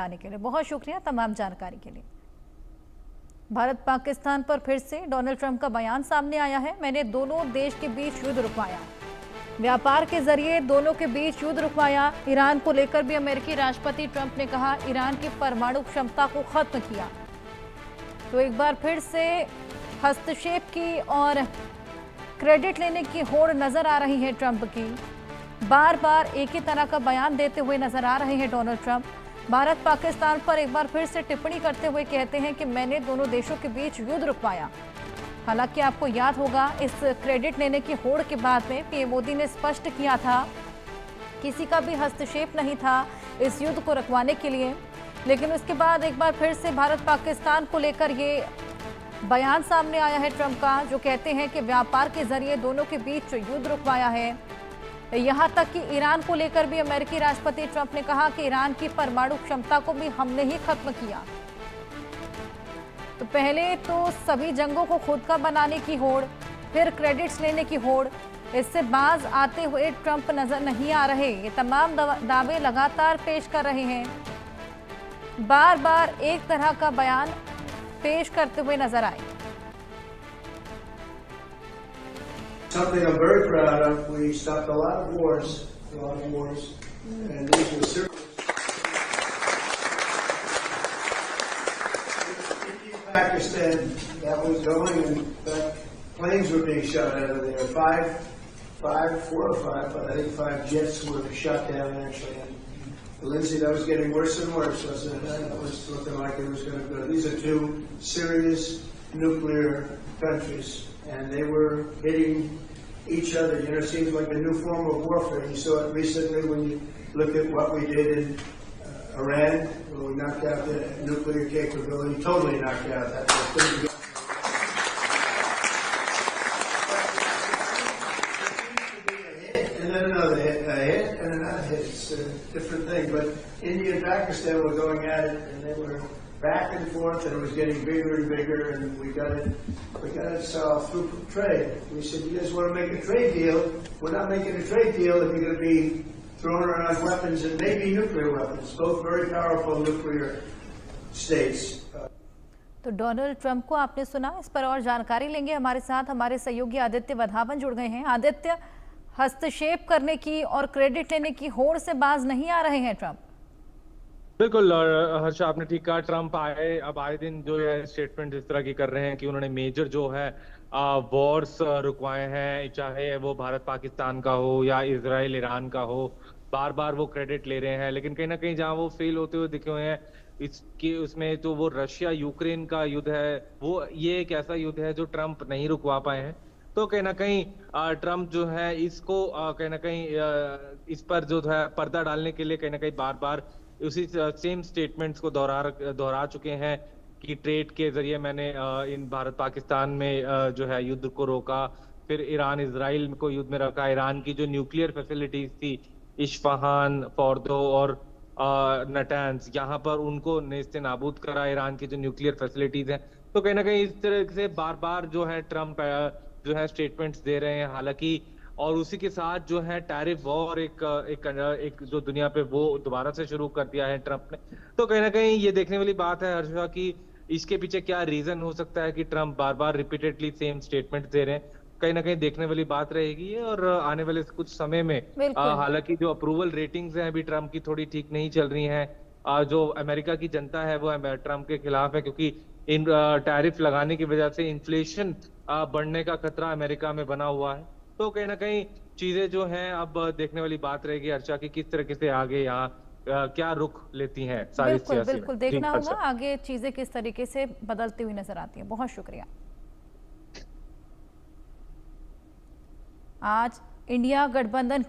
बताने के लिए। बहुत शुक्रिया तमाम जानकारी के लिए। भारत पाकिस्तान पर फिर से डोनाल्ड ट्रंप का बयान सामने आया है। मैंने दोनों देश के बीच युद्ध रुकवाया, व्यापार के जरिए दोनों के बीच युद्ध रुकवाया। ईरान को लेकर भी अमेरिकी राष्ट्रपति ट्रंप ने कहा, ईरान की परमाणु क्षमता को खत्म किया। तो एक बार फिर से हस्तक्षेप की और क्रेडिट लेने की होड़ नजर आ रही है ट्रंप की। बार बार एक ही तरह का बयान देते हुए नजर आ रहे हैं डोनाल्ड ट्रंप। भारत पाकिस्तान पर एक बार फिर से टिप्पणी करते हुए कहते हैं कि मैंने दोनों देशों के बीच युद्ध रुकवाया। हालांकि आपको याद होगा, इस क्रेडिट लेने की होड़ के बाद में पीएम मोदी ने स्पष्ट किया था किसी का भी हस्तक्षेप नहीं था इस युद्ध को रुकवाने के लिए। लेकिन उसके बाद एक बार फिर से भारत पाकिस्तान को लेकर ये बयान सामने आया है ट्रंप का, जो कहते हैं कि व्यापार के जरिए दोनों के बीच युद्ध रुकवाया है। यहां तक कि ईरान को लेकर भी अमेरिकी राष्ट्रपति ट्रंप ने कहा कि ईरान की परमाणु क्षमता को भी हमने ही खत्म किया। तो पहले तो सभी जंगों को खुद का बनाने की होड़, फिर क्रेडिट्स लेने की होड़, इससे बाज आते हुए ट्रंप नजर नहीं आ रहे। ये तमाम दावे लगातार पेश कर रहे हैं, बार बार एक तरह का बयान पेश करते हुए नजर आए। Something I'm very proud of. We stopped a lot of wars, and these were serious. Pakistan, that was going, and planes were being shot out of there. Four or five, but I think 5 jets were shot down actually. And Lindsay, that was getting worse and worse, wasn't it? That was looking like it was going to go. These are two serious nuclear countries, and they were hitting each other. You know, it seems like a new form of warfare. You saw it recently when you look at what we did in Iran, where we knocked out the nuclear capability, totally knocked out that. And then another hit, a hit and another hit. It's a different thing. But India and Pakistan were going at it, and they were back and forth, and it was getting bigger and bigger, and we got it solved through trade. We said, you guys want to make a trade deal? We're not making a trade deal if you're going to be throwing around weapons and maybe nuclear weapons, both very powerful nuclear states. तो Donald Trump को आपने सुना। इस पर और जानकारी लेंगे। हमारे साथ हमारे सहयोगी आदित्य वधावन जुड़ गए हैं। आदित्य, हस्तक्षेप करने की और क्रेडिट लेने की होड़ से बाज नहीं आ रहे हैं ट्रंप? बिल्कुल हर्षा, आपने ठीक कहा। ट्रंप अब आए दिन जो है स्टेटमेंट इस तरह की कर रहे हैं कि उन्होंने मेजर जो है वॉर्स रुकवाए हैं, चाहे वो भारत पाकिस्तान का हो या इजराइल ईरान का हो। बार बार वो क्रेडिट ले रहे हैं, लेकिन कहीं ना कहीं जहां वो फेल होते हुए दिखे हुए हैं इसकी उसमें तो वो रशिया यूक्रेन का युद्ध है। वो ये एक ऐसा युद्ध है जो ट्रंप नहीं रुकवा पाए हैं। तो कहीं ना कहीं ट्रंप जो है इसको कहीं ना कहीं इस पर जो है पर्दा डालने के लिए कहीं ना कहीं बार बार उसी सेम स्टेटमेंट्स को दोहरा चुके हैं कि ट्रेड के जरिए मैंने इन भारत पाकिस्तान में जो है युद्ध को रोका, फिर ईरान इजराइल को युद्ध में रखा। ईरान की जो न्यूक्लियर फैसिलिटीज थी, इस्फहान, फोर्दो और नटान्स, यहाँ पर उनको नेस्ते नाबूद करा, ईरान की जो न्यूक्लियर फैसिलिटीज हैं। तो कहीं ना कहीं इस तरह से बार बार जो है ट्रंप जो है स्टेटमेंट्स दे रहे हैं। हालांकि और उसी के साथ जो है टैरिफ वॉर एक जो दुनिया पे वो दोबारा से शुरू कर दिया है ट्रंप ने। तो कहीं ना कहीं ये देखने वाली बात है हर्षा कि इसके पीछे क्या रीजन हो सकता है कि ट्रंप बार बार रिपीटेडली सेम स्टेटमेंट दे रहे हैं। कहीं ना कहीं देखने वाली बात रहेगी। और आने वाले कुछ समय में हालांकि जो अप्रूवल रेटिंग्स हैं अभी ट्रंप की थोड़ी ठीक नहीं चल रही हैं। जो अमेरिका की जनता है वो ट्रंप के खिलाफ है, क्योंकि इन टैरिफ लगाने की वजह से इन्फ्लेशन बढ़ने का खतरा अमेरिका में बना हुआ है। तो कहीं ना कहीं चीजें जो हैं अब देखने वाली बात रहेगी हर्षा की किस तरीके से आगे यहाँ क्या रुख लेती हैं सारी सियासी। बिल्कुल देखना होगा आगे चीजें किस तरीके से बदलती हुई नजर आती हैं। बहुत शुक्रिया। आज इंडिया गठबंधन की